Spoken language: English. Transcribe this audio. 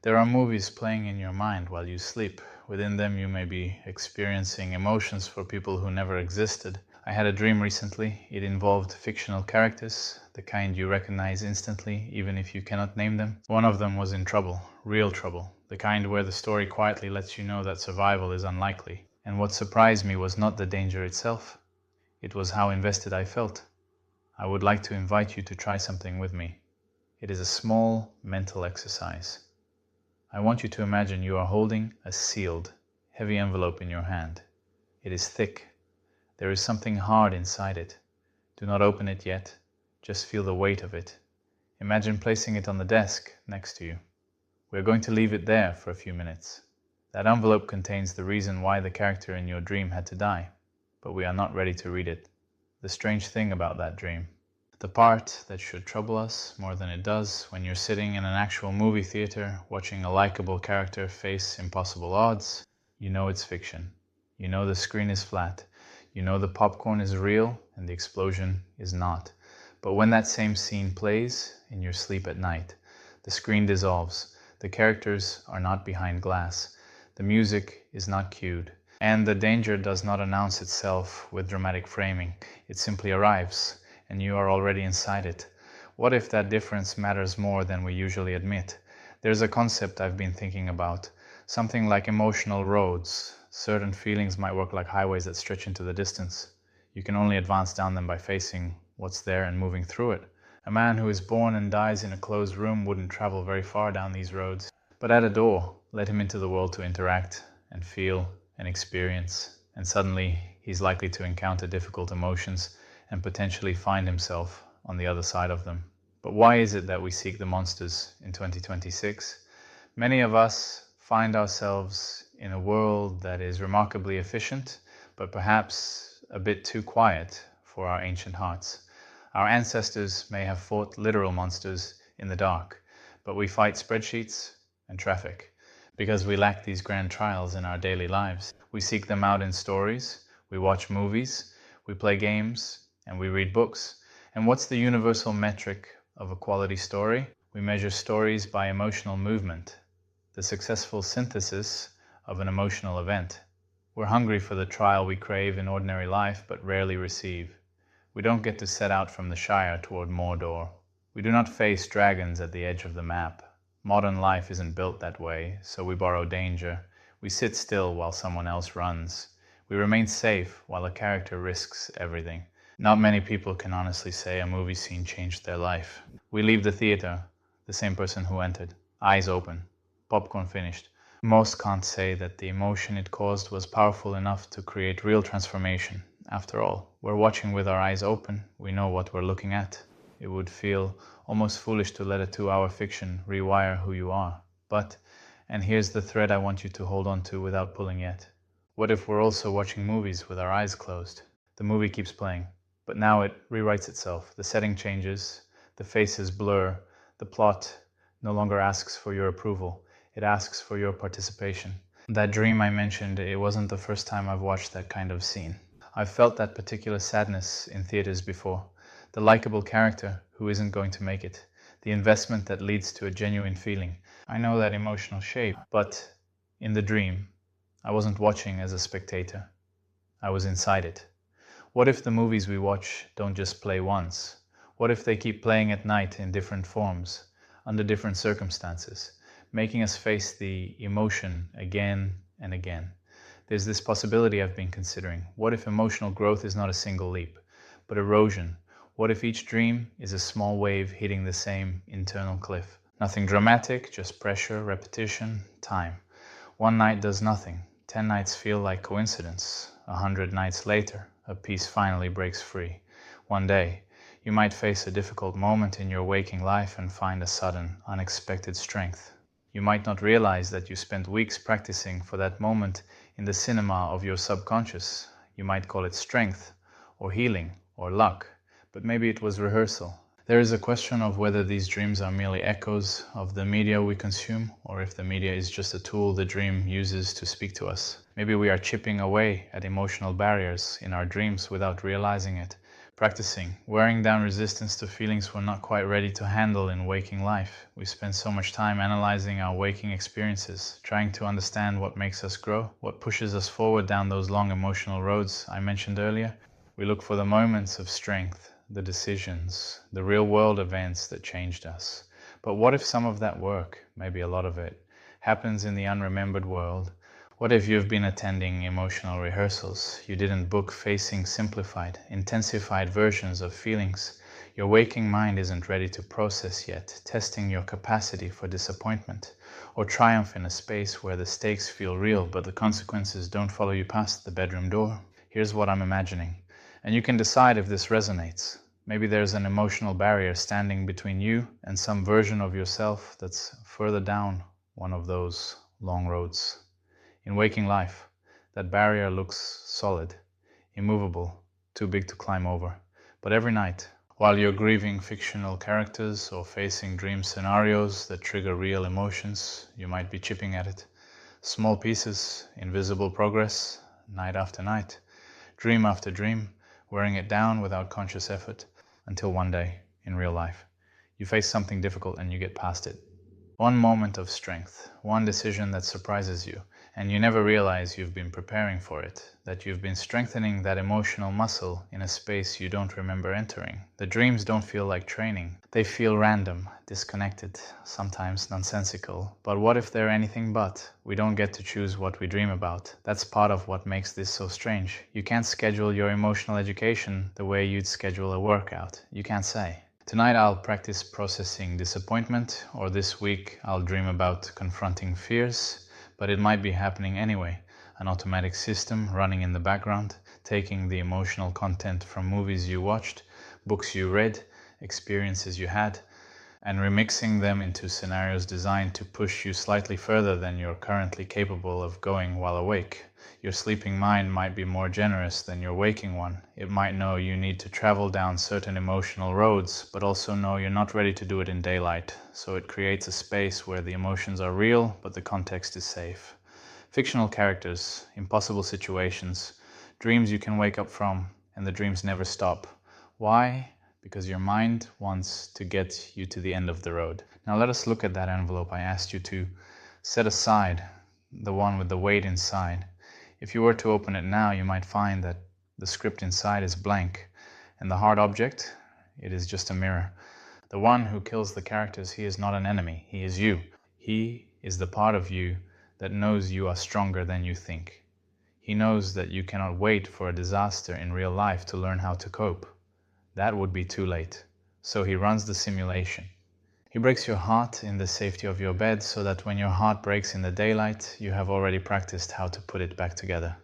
There are movies playing in your mind while you sleep. Within them, you may be experiencing emotions for people who never existed. I had a dream recently. It involved fictional characters, the kind you recognize instantly, even if you cannot name them. One of them was in trouble, real trouble, the kind where the story quietly lets you know that survival is unlikely. And what surprised me was not the danger itself, it was how invested I felt. I would like to invite you to try something with me. It is a small mental exercise. I want you to imagine you are holding a sealed, heavy envelope in your hand. It is thick. There is something hard inside it. Do not open it yet. Just feel the weight of it. Imagine placing it on the desk next to you. We are going to leave it there for a few minutes. That envelope contains the reason why the character in your dream had to die, but we are not ready to read it. The strange thing about that dream, the part that should trouble us more than it does when you're sitting in an actual movie theater watching a likable character face impossible odds, you know it's fiction. You know the screen is flat. You know the popcorn is real and the explosion is not. But when that same scene plays in your sleep at night, the screen dissolves. The characters are not behind glass. The music is not cued. And the danger does not announce itself with dramatic framing. It simply arrives, and you are already inside it. What if that difference matters more than we usually admit? There's a concept I've been thinking about, something like emotional roads. Certain feelings might work like highways that stretch into the distance. You can only advance down them by facing what's there and moving through it. A man who is born and dies in a closed room wouldn't travel very far down these roads. But at a door, let him into the world to interact and feel and experience, and suddenly he's likely to encounter difficult emotions and potentially find himself on the other side of them. But why is it that we seek the monsters in 2026? Many of us find ourselves in a world that is remarkably efficient, but perhaps a bit too quiet for our ancient hearts. Our ancestors may have fought literal monsters in the dark, but we fight spreadsheets and traffic because we lack these grand trials in our daily lives. We seek them out in stories, we watch movies, we play games, and we read books. And what's the universal metric of a quality story? We measure stories by emotional movement, the successful synthesis of an emotional event. We're hungry for the trial we crave in ordinary life but rarely receive. We don't get to set out from the Shire toward Mordor. We do not face dragons at the edge of the map. Modern life isn't built that way, so we borrow danger. We sit still while someone else runs. We remain safe while a character risks everything. Not many people can honestly say a movie scene changed their life. We leave the theater, the same person who entered, eyes open, popcorn finished. Most can't say that the emotion it caused was powerful enough to create real transformation. After all, we're watching with our eyes open, we know what we're looking at. It would feel almost foolish to let a 2-hour fiction rewire who you are. But, and here's the thread I want you to hold on to without pulling yet. What if we're also watching movies with our eyes closed? The movie keeps playing, but now it rewrites itself. The setting changes, the faces blur, the plot no longer asks for your approval. It asks for your participation. That dream I mentioned, it wasn't the first time I've watched that kind of scene. I've felt that particular sadness in theaters before. The likable character who isn't going to make it. The investment that leads to a genuine feeling. I know that emotional shape, but in the dream, I wasn't watching as a spectator. I was inside it. What if the movies we watch don't just play once? What if they keep playing at night in different forms, under different circumstances, making us face the emotion again and again? There's this possibility I've been considering. What if emotional growth is not a single leap, but erosion? What if each dream is a small wave hitting the same internal cliff? Nothing dramatic, just pressure, repetition, time. One night does nothing. 10 nights feel like coincidence. 100 nights later, a piece finally breaks free. One day, you might face a difficult moment in your waking life and find a sudden, unexpected strength. You might not realize that you spent weeks practicing for that moment in the cinema of your subconscious. You might call it strength, or healing, or luck, but maybe it was rehearsal. There is a question of whether these dreams are merely echoes of the media we consume, or if the media is just a tool the dream uses to speak to us. Maybe we are chipping away at emotional barriers in our dreams without realizing it. Practicing, wearing down resistance to feelings we're not quite ready to handle in waking life. We spend so much time analyzing our waking experiences, trying to understand what makes us grow, what pushes us forward down those long emotional roads I mentioned earlier. We look for the moments of strength, the decisions, the real world events that changed us. But what if some of that work, maybe a lot of it, happens in the unremembered world? What if you've been attending emotional rehearsals? You didn't book facing simplified, intensified versions of feelings. Your waking mind isn't ready to process yet, testing your capacity for disappointment or triumph in a space where the stakes feel real but the consequences don't follow you past the bedroom door. Here's what I'm imagining, and you can decide if this resonates. Maybe there's an emotional barrier standing between you and some version of yourself that's further down one of those long roads. In waking life, that barrier looks solid, immovable, too big to climb over. But every night, while you're grieving fictional characters or facing dream scenarios that trigger real emotions, you might be chipping at it. Small pieces, invisible progress, night after night, dream after dream, wearing it down without conscious effort, until one day, in real life, you face something difficult and you get past it. One moment of strength, one decision that surprises you, and you never realize you've been preparing for it, that you've been strengthening that emotional muscle in a space you don't remember entering. The dreams don't feel like training. They feel random, disconnected, sometimes nonsensical. But what if they're anything but? We don't get to choose what we dream about. That's part of what makes this so strange. You can't schedule your emotional education the way you'd schedule a workout. You can't say, tonight I'll practice processing disappointment, or this week I'll dream about confronting fears. But it might be happening anyway, an automatic system running in the background, taking the emotional content from movies you watched, books you read, experiences you had, and remixing them into scenarios designed to push you slightly further than you're currently capable of going while awake. Your sleeping mind might be more generous than your waking one. It might know you need to travel down certain emotional roads, but also know you're not ready to do it in daylight. So it creates a space where the emotions are real, but the context is safe. Fictional characters, impossible situations, dreams you can wake up from, and the dreams never stop. Why? Because your mind wants to get you to the end of the road. Now let us look at that envelope I asked you to set aside, the one with the weight inside. If you were to open it now, you might find that the script inside is blank, and the hard object, it is just a mirror. The one who kills the characters, he is not an enemy, he is you. He is the part of you that knows you are stronger than you think. He knows that you cannot wait for a disaster in real life to learn how to cope. That would be too late. So he runs the simulation. He breaks your heart in the safety of your bed so that when your heart breaks in the daylight, you have already practiced how to put it back together.